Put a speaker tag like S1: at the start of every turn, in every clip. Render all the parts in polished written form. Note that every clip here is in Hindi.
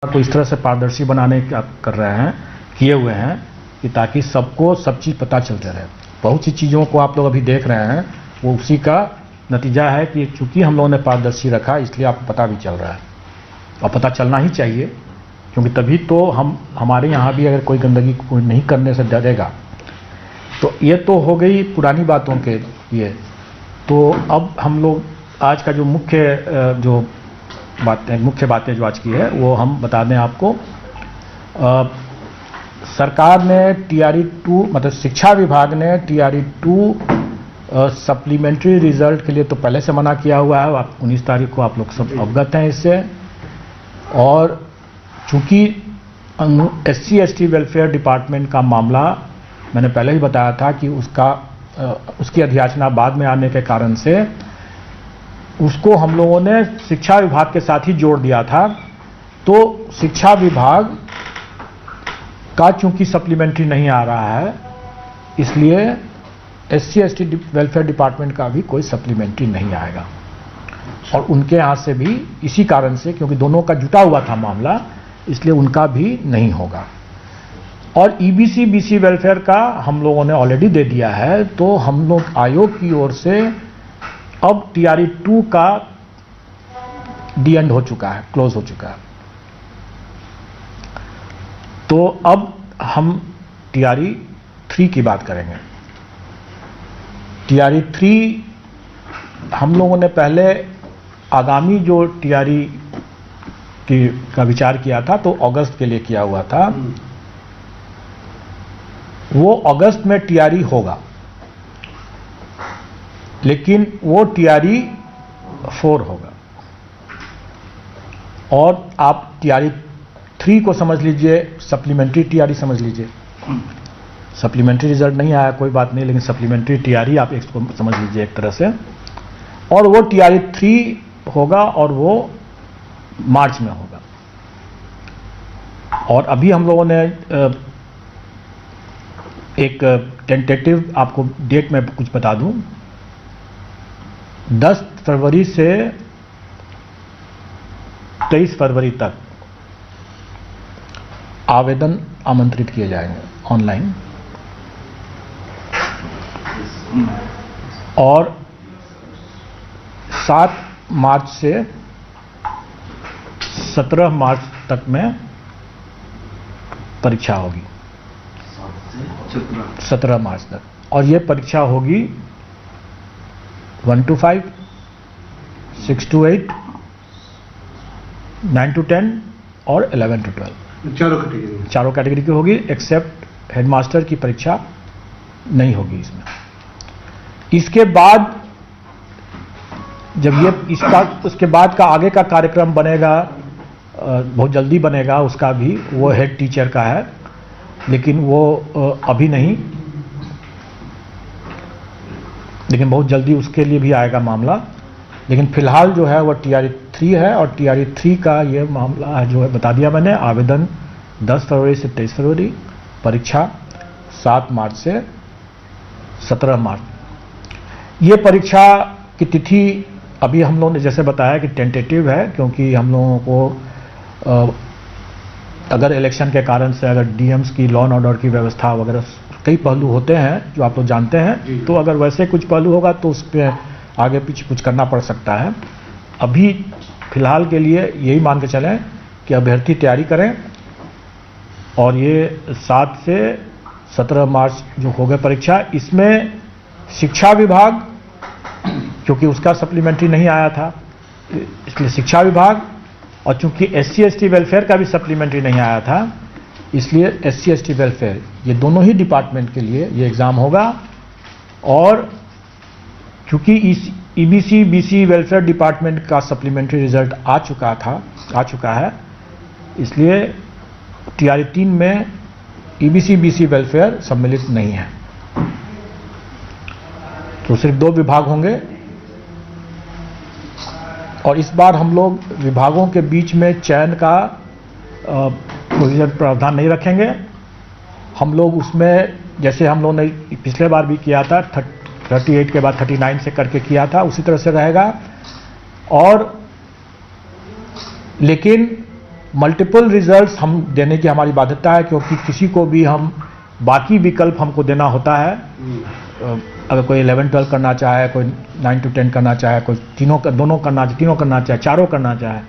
S1: तो इस तरह से पारदर्शी बनाने का कर रहे हैं, किए हुए हैं कि ताकि सबको सब चीज़ पता चलते रहे। बहुत सी चीज़ों को आप लोग अभी देख रहे हैं, वो उसी का नतीजा है कि चूंकि हम लोगों ने पारदर्शी रखा, इसलिए आपको पता भी चल रहा है और पता चलना ही चाहिए, क्योंकि तभी तो हमारे यहाँ भी अगर कोई गंदगी कोई नहीं करने से डरेगा। तो ये तो हो गई पुरानी बातों के लिए। तो अब हम लोग आज का जो मुख्य बातें जो आज की है वो हम बता दें आपको। सरकार ने TRE 2 मतलब शिक्षा विभाग ने TRE 2 सप्लीमेंट्री रिजल्ट के लिए तो पहले से मना किया हुआ है। 19 तारीख को आप लोग सब अवगत हैं इससे। और चूंकि SC/ST वेलफेयर डिपार्टमेंट का मामला मैंने पहले ही बताया था कि उसकी अध्याचना बाद में आने के कारण से उसको हम लोगों ने शिक्षा विभाग के साथ ही जोड़ दिया था। तो शिक्षा विभाग का चूंकि सप्लीमेंट्री नहीं आ रहा है, इसलिए SC/ST वेलफेयर डिपार्टमेंट का भी कोई सप्लीमेंट्री नहीं आएगा। और उनके यहाँ से भी इसी कारण से, क्योंकि दोनों का जुटा हुआ था मामला, इसलिए उनका भी नहीं होगा। और EBC BC वेलफेयर का हम लोगों ने ऑलरेडी दे दिया है। तो हम लोग आयोग की ओर से अब TRE 2 का डी एंड हो चुका है, क्लोज हो चुका है। तो अब हम TRE 3 की बात करेंगे। TRE 3 हम लोगों ने पहले आगामी जो TRE का विचार किया था तो अगस्त के लिए किया हुआ था। वो अगस्त में TRE होगा, लेकिन वो TRE 4 होगा। और आप TRE 3 को समझ लीजिए सप्लीमेंट्री TRE समझ लीजिए। सप्लीमेंट्री रिजल्ट नहीं आया कोई बात नहीं, लेकिन सप्लीमेंट्री TRE आप इसको समझ लीजिए एक तरह से। और वो TRE 3 होगा और वो मार्च में होगा। और अभी हम लोगों ने एक टेंटेटिव आपको डेट में कुछ बता दूं, 10 फरवरी से 23 फरवरी तक आवेदन आमंत्रित किए जाएंगे ऑनलाइन। और 7 मार्च से 17 मार्च तक में परीक्षा होगी। 17 मार्च तक। और ये परीक्षा होगी 1 to 5, 6 to 8, 9 to 10 और 11 to 12। चारों कैटेगरी की होगी, एक्सेप्ट हेडमास्टर की परीक्षा नहीं होगी इसमें। इसके बाद जब ये उसके बाद का आगे का कार्यक्रम बनेगा, बहुत जल्दी बनेगा, उसका भी वो हेड टीचर का है, लेकिन वो अभी नहीं, लेकिन बहुत जल्दी उसके लिए भी आएगा मामला। लेकिन फिलहाल जो है वो TRE 3 है। और TRE 3 का ये मामला जो है बता दिया मैंने। आवेदन 10 फरवरी से 23 फरवरी, परीक्षा 7 मार्च से 17 मार्च। ये परीक्षा की तिथि अभी हम लोगों ने जैसे बताया कि टेंटेटिव है, क्योंकि हम लोगों को अगर इलेक्शन के कारण से अगर DMs की लॉ एंड ऑर्डर की व्यवस्था वगैरह कई पहलू होते हैं जो आप लोग जानते हैं, तो अगर वैसे कुछ पहलू होगा तो उस पर आगे पीछे कुछ करना पड़ सकता है। अभी फिलहाल के लिए यही मान के चलें कि अभ्यर्थी तैयारी करें। और ये 7 से 17 मार्च जो होगा परीक्षा, इसमें शिक्षा विभाग, क्योंकि उसका सप्लीमेंट्री नहीं आया था, इसलिए शिक्षा विभाग, और चूंकि SC/ST वेलफेयर का भी सप्लीमेंट्री नहीं आया था, इसलिए SC/ST वेलफेयर, ये दोनों ही डिपार्टमेंट के लिए ये एग्ज़ाम होगा। और चूंकि इस EBC BC वेलफेयर डिपार्टमेंट का सप्लीमेंट्री रिजल्ट आ चुका है, इसलिए TRE 3 में EBC BC वेलफेयर सम्मिलित नहीं है। तो सिर्फ 2 विभाग होंगे। और इस बार हम लोग विभागों के बीच में चयन का प्रावधान नहीं रखेंगे। हम लोग उसमें, जैसे हम लोगों ने पिछले बार भी किया था, 38 के बाद 39 से करके किया था, उसी तरह से रहेगा। और लेकिन मल्टीपल रिजल्ट्स हम देने की हमारी बाध्यता है, क्योंकि किसी को भी हम बाकी विकल्प हमको देना होता है। अगर कोई 11-12 करना चाहे, कोई 9 to 10 करना चाहे, कोई दोनों करना चाहे, चारों करना चाहे,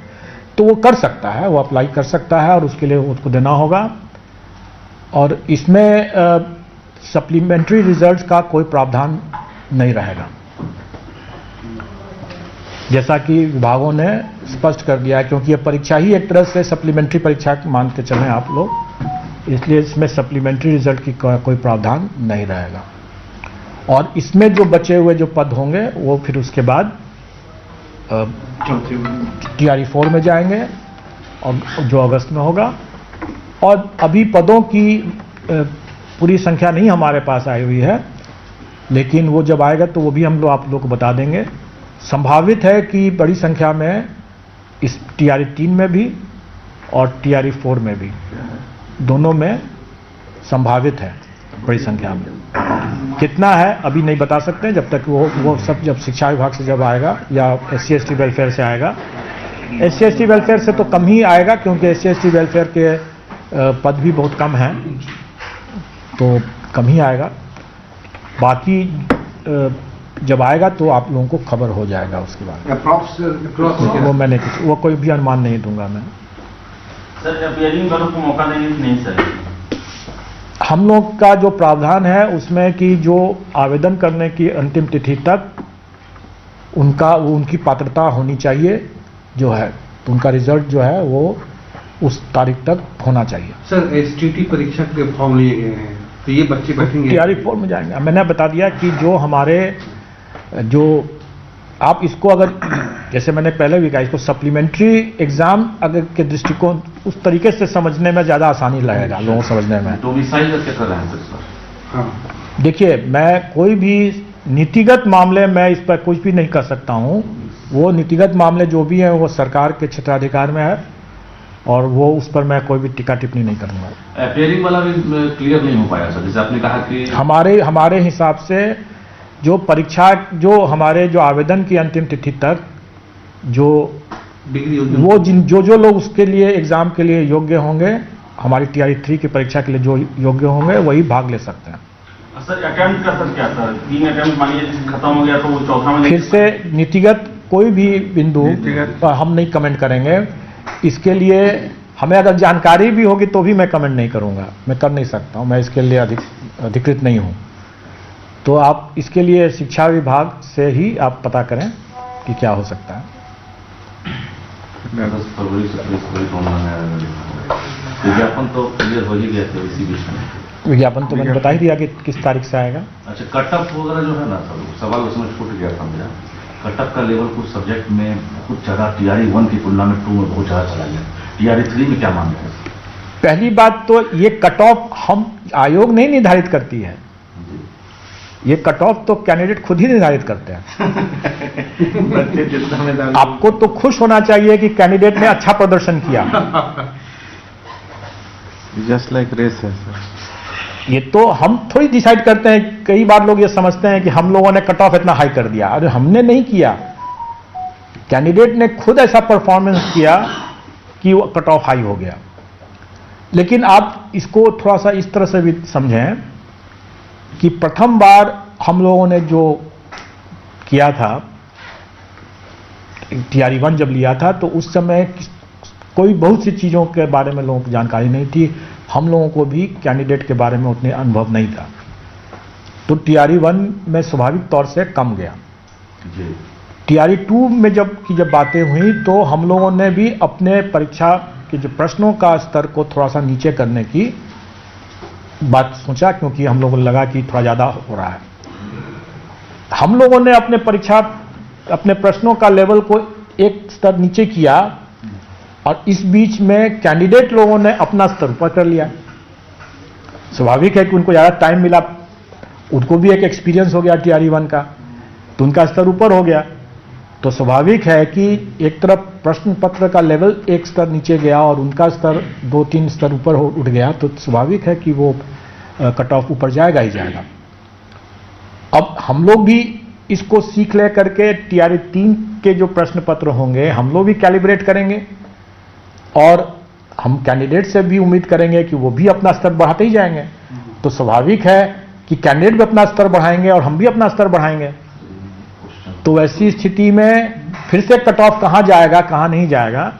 S1: तो वो कर सकता है, वो अप्लाई कर सकता है और उसके लिए उसको देना होगा। और इसमें सप्लीमेंट्री रिजल्ट्स का कोई प्रावधान नहीं रहेगा, जैसा कि विभागों ने स्पष्ट कर दिया है, क्योंकि ये परीक्षा ही एक तरह से सप्लीमेंट्री परीक्षा मानते चलें आप लोग, इसलिए इसमें सप्लीमेंट्री रिजल्ट की कोई प्रावधान नहीं रहेगा। और इसमें जो बचे हुए जो पद होंगे वो फिर उसके बाद TRE 4 में जाएंगे, और जो अगस्त में होगा। और अभी पदों की पूरी संख्या नहीं हमारे पास आई हुई है, लेकिन वो जब आएगा तो वो भी हम लोग आप लोग को बता देंगे। संभावित है कि बड़ी संख्या में इस TRE 3 में भी और TRE 4 में भी, दोनों में संभावित है बड़ी संख्या में। कितना है अभी नहीं बता सकते, जब तक वो सब जब शिक्षा विभाग से जब आएगा या SC/ST वेलफेयर से आएगा। SC/ST वेलफेयर से तो कम ही आएगा, क्योंकि SC/ST वेलफेयर के पद भी बहुत कम हैं, तो कम ही आएगा। बाकी जब आएगा तो आप लोगों को खबर हो जाएगा उसके बाद। वो मैंने वो कोई भी अनुमान नहीं दूंगा मैं।
S2: सर अपीयरिंग वालों को मौका देंगे कि नहीं सर?
S1: हम लोग का जो प्रावधान है उसमें कि जो आवेदन करने की अंतिम तिथि तक उनकी पात्रता होनी चाहिए जो है, तो उनका रिजल्ट जो है वो उस तारीख तक होना चाहिए।
S3: सर STT परीक्षा के फॉर्म लिए गए हैं, तो ये बच्चे बैठेंगे
S1: TRE 4 में जाएंगे। मैंने बता दिया कि जो हमारे जो आप इसको अगर जैसे मैंने पहले भी कहा, इसको सप्लीमेंट्री एग्जाम अगर के दृष्टिकोण उस तरीके से समझने में ज़्यादा आसानी लगेगा लोगों को समझने में।
S2: डोमिसाइल कैसे कर रहे हैं सर?
S3: हाँ।
S1: देखिए, मैं कोई भी नीतिगत मामले में इस पर कुछ भी नहीं कर सकता हूँ। वो नीतिगत मामले जो भी हैं वो सरकार के क्षेत्राधिकार में है, और वो उस पर मैं कोई भी टीका टिप्पणी नहीं करूँगा।
S2: अपीयरिंग वाला भी क्लियर नहीं हो पाया सर, जैसे आपने कहा कि
S1: हमारे हिसाब से जो परीक्षा जो हमारे जो आवेदन की अंतिम तिथि तक जो
S3: डिग्री
S1: वो जो लोग उसके लिए एग्जाम के लिए योग्य होंगे, हमारी TRE 3 की परीक्षा के लिए जो योग्य होंगे वही भाग ले सकते हैं।
S2: सर अटेम्प्ट का सर क्या सर? 3 अटेम्प्ट मानिए खत्म हो गया तो वो चौथा में
S1: फिर से नीतिगत कोई भी बिंदु पर हम नहीं कमेंट करेंगे। इसके लिए हमें अगर जानकारी भी होगी तो भी मैं कमेंट नहीं करूंगा, मैं कर नहीं सकता हूं, मैं इसके लिए अधिकृत नहीं हूं। तो आप इसके लिए शिक्षा विभाग से ही आप पता करें कि क्या हो सकता है।
S2: 10 फरवरी से 30 फरवरी विज्ञापन तो क्लियर हो ही गया था इसी बीच में।
S1: विज्ञापन तो मैंने बता ही दिया कि किस तारीख से आएगा।
S2: अच्छा, कटअप वगैरह जो है ना सर, सवाल उसमें छूट गया था मेरा। कटअप का लेवल कुछ सब्जेक्ट में कुछ जगह TRE 1 की तुलना में 2 में बहुत ज़्यादा चला गया। TRE 3 में क्या मानते हैं?
S1: पहली बात तो ये कट ऑफ हम आयोग नहीं निर्धारित करती है, ये कट ऑफ तो कैंडिडेट खुद ही निर्धारित करते हैं। आपको तो खुश होना चाहिए कि कैंडिडेट ने अच्छा प्रदर्शन किया।
S4: जस्ट लाइक रेस है सर।
S1: ये तो हम थोड़ी डिसाइड करते हैं। कई बार लोग ये समझते हैं कि हम लोगों ने कट ऑफ इतना हाई कर दिया, अरे हमने नहीं किया, कैंडिडेट ने खुद ऐसा परफॉर्मेंस किया कि वो कट ऑफ हाई हो गया। लेकिन आप इसको थोड़ा सा इस तरह से भी समझें कि प्रथम बार हम लोगों ने जो किया था, TRE 1 जब लिया था, तो उस समय कोई बहुत सी चीज़ों के बारे में लोगों को जानकारी नहीं थी। हम लोगों को भी कैंडिडेट के बारे में उतने अनुभव नहीं था, तो TRE 1 में स्वाभाविक तौर से कम गया। TRE 2 में जब बातें हुई तो हम लोगों ने भी अपने परीक्षा के जो प्रश्नों का स्तर को थोड़ा सा नीचे करने की बात सोचा, क्योंकि हम लोगों को लगा कि थोड़ा ज़्यादा हो रहा है। हम लोगों ने अपने प्रश्नों का लेवल को एक स्तर नीचे किया, और इस बीच में कैंडिडेट लोगों ने अपना स्तर ऊपर कर लिया। स्वाभाविक है कि उनको ज़्यादा टाइम मिला, उनको भी एक एक्सपीरियंस हो गया TRE 1 का, तो उनका स्तर ऊपर हो गया। तो स्वाभाविक है कि एक तरफ प्रश्न पत्र का लेवल एक स्तर नीचे गया और उनका स्तर 2-3 स्तर ऊपर उठ गया, तो स्वाभाविक है कि वो कट ऑफ ऊपर जाएगा ही जाएगा। अब हम लोग भी इसको सीख ले करके TRE 3 के जो प्रश्न पत्र होंगे हम लोग भी कैलिब्रेट करेंगे, और हम कैंडिडेट से भी उम्मीद करेंगे कि वो भी अपना स्तर बढ़ाते ही जाएंगे। तो स्वाभाविक है कि कैंडिडेट भी अपना स्तर बढ़ाएंगे और हम भी अपना स्तर बढ़ाएंगे। तो ऐसी स्थिति में फिर से कट ऑफ कहाँ जाएगा कहाँ नहीं जाएगा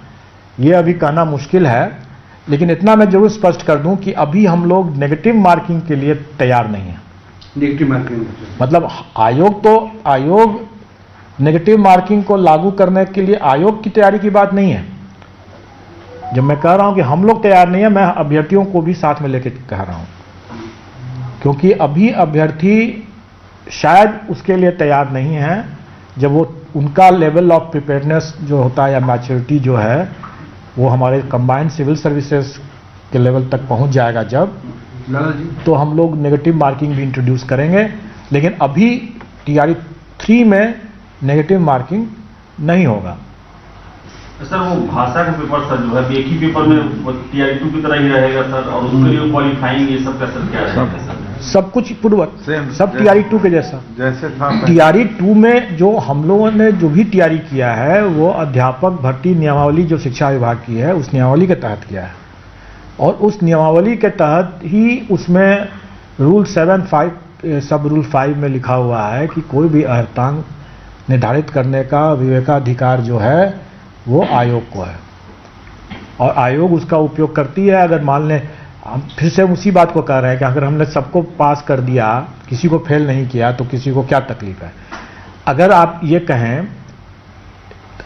S1: ये अभी कहना मुश्किल है, लेकिन इतना मैं जरूर स्पष्ट कर दूं कि अभी हम लोग नेगेटिव मार्किंग के लिए तैयार नहीं हैं।
S3: नेगेटिव मार्किंग
S1: मतलब आयोग नेगेटिव मार्किंग को लागू करने के लिए आयोग की तैयारी की बात नहीं है। जब मैं कह रहा हूं कि हम लोग तैयार नहीं है, मैं अभ्यर्थियों को भी साथ में लेकर कह रहा हूं, क्योंकि अभी अभ्यर्थी शायद उसके लिए तैयार नहीं है। जब वो उनका लेवल ऑफ प्रिपेयर्डनेस जो होता है या मैच्योरिटी जो है वो हमारे कंबाइंड सिविल सर्विसेज के लेवल तक पहुंच जाएगा जब,
S3: लाला जी
S1: तो हम लोग नेगेटिव मार्किंग भी इंट्रोड्यूस करेंगे। लेकिन अभी TRE 3 में नेगेटिव मार्किंग नहीं होगा।
S2: सर वो भाषा का पेपर सर जो है एक ही पेपर में TRE 2 की तरह ही रहेगा सर, और उसके लिए क्वालिफाइंग ये सब का सर क्या रहेगा सर?
S1: सब कुछ पूर्वक
S4: Same,
S1: सब
S4: जैसे-
S1: TRE 2 के जैसा।
S4: जैसे था
S1: TRE 2 में जो हम लोगों ने जो भी तैयारी किया है वो अध्यापक भर्ती नियमावली जो शिक्षा विभाग की है उस नियमावली के तहत किया है, और उस नियमावली के तहत ही उसमें रूल 7(5) सब रूल 5 में लिखा हुआ है कि कोई भी अर्हतांक निर्धारित करने का विवेकाधिकार जो है वो आयोग को है, और आयोग उसका उपयोग करती है। अगर मान लें, हम फिर से उसी बात को कह रहे हैं कि अगर हमने सबको पास कर दिया, किसी को फेल नहीं किया, तो किसी को क्या तकलीफ है। अगर आप ये कहें,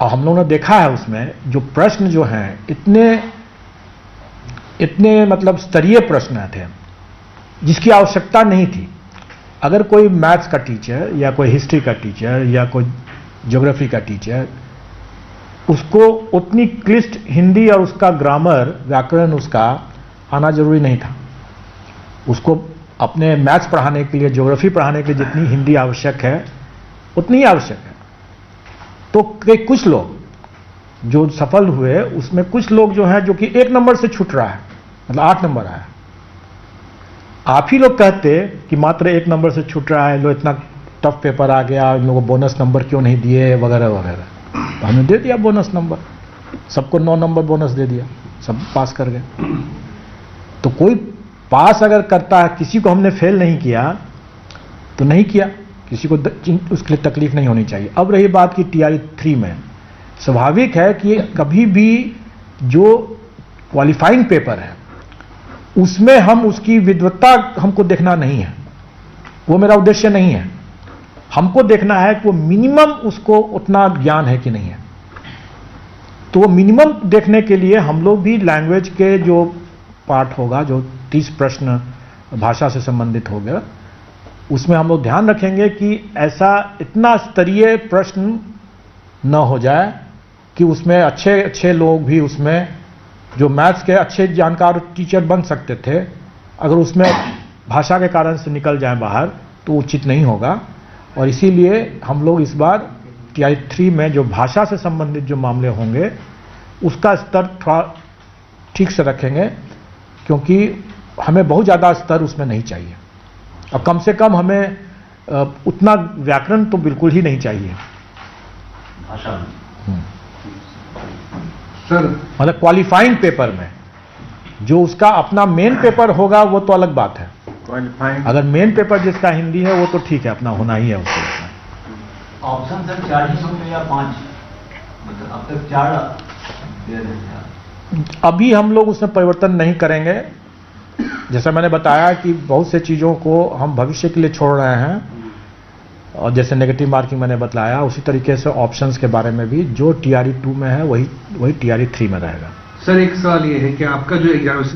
S1: और हम लोगों ने देखा है उसमें जो प्रश्न जो हैं इतने मतलब स्तरीय प्रश्न थे जिसकी आवश्यकता नहीं थी। अगर कोई मैथ्स का टीचर या कोई हिस्ट्री का टीचर या कोई ज्योग्राफी का टीचर, उसको उतनी क्लिष्ट हिंदी और उसका ग्रामर व्याकरण उसका आना जरूरी नहीं था। उसको अपने मैथ्स पढ़ाने के लिए, ज्योग्राफी पढ़ाने के लिए जितनी हिंदी आवश्यक है उतनी ही आवश्यक है। तो कुछ लोग जो सफल हुए उसमें कुछ लोग जो हैं जो कि 1 नंबर से छूट रहा है, मतलब 8 नंबर आया। आप ही लोग कहते कि मात्र 1 नंबर से छूट रहा है, लो इतना टफ पेपर आ गया, इन लोगों को बोनस नंबर क्यों नहीं दिए वगैरह वगैरह। तो हमने दे दिया बोनस नंबर, सबको 9 नंबर बोनस दे दिया, सब पास कर गए। तो कोई पास अगर करता है, किसी को हमने फेल नहीं किया तो नहीं किया, किसी को उसके लिए तकलीफ नहीं होनी चाहिए। अब रही बात की TRE 3 में, स्वाभाविक है कि कभी भी जो क्वालिफाइंग पेपर है उसमें हम उसकी विद्वत्ता हमको देखना नहीं है, वो मेरा उद्देश्य नहीं है। हमको देखना है कि वो मिनिमम उसको उतना ज्ञान है कि नहीं है। तो वो मिनिमम देखने के लिए हम लोग भी लैंग्वेज के जो पार्ट होगा, जो 30 प्रश्न भाषा से संबंधित हो गया, उसमें हम लोग ध्यान रखेंगे कि ऐसा इतना स्तरीय प्रश्न न हो जाए कि उसमें अच्छे लोग भी, उसमें जो मैथ्स के अच्छे जानकार टीचर बन सकते थे, अगर उसमें भाषा के कारण से निकल जाए बाहर तो उचित नहीं होगा। और इसीलिए हम लोग इस बार TRE 3 में जो भाषा से संबंधित जो मामले होंगे उसका स्तर थोड़ा ठीक से रखेंगे, क्योंकि हमें बहुत ज़्यादा स्तर उसमें नहीं चाहिए, और कम से कम हमें उतना व्याकरण तो बिल्कुल ही नहीं चाहिए।
S2: भाषा
S3: सर
S1: मतलब क्वालिफाइंग पेपर में जो उसका अपना मेन पेपर होगा वो तो अलग बात है।
S4: क्वालिफाइंग
S1: अगर मेन पेपर जिसका हिंदी है वो तो ठीक है, अपना होना ही है उसको।
S5: ऑप्शन सर 4 ही होंगे या 5? मतलब अब तक 4 दे रहे हैं।
S1: अभी हम लोग उसमें परिवर्तन नहीं करेंगे। जैसा मैंने बताया कि बहुत से चीज़ों को हम भविष्य के लिए छोड़ रहे हैं, और जैसे नेगेटिव मार्किंग मैंने बताया, उसी तरीके से ऑप्शंस के बारे में भी जो TRE 2 में है वही TRE 3 में रहेगा।
S3: सर एक सवाल ये है कि आपका जो एग्जामिनेशन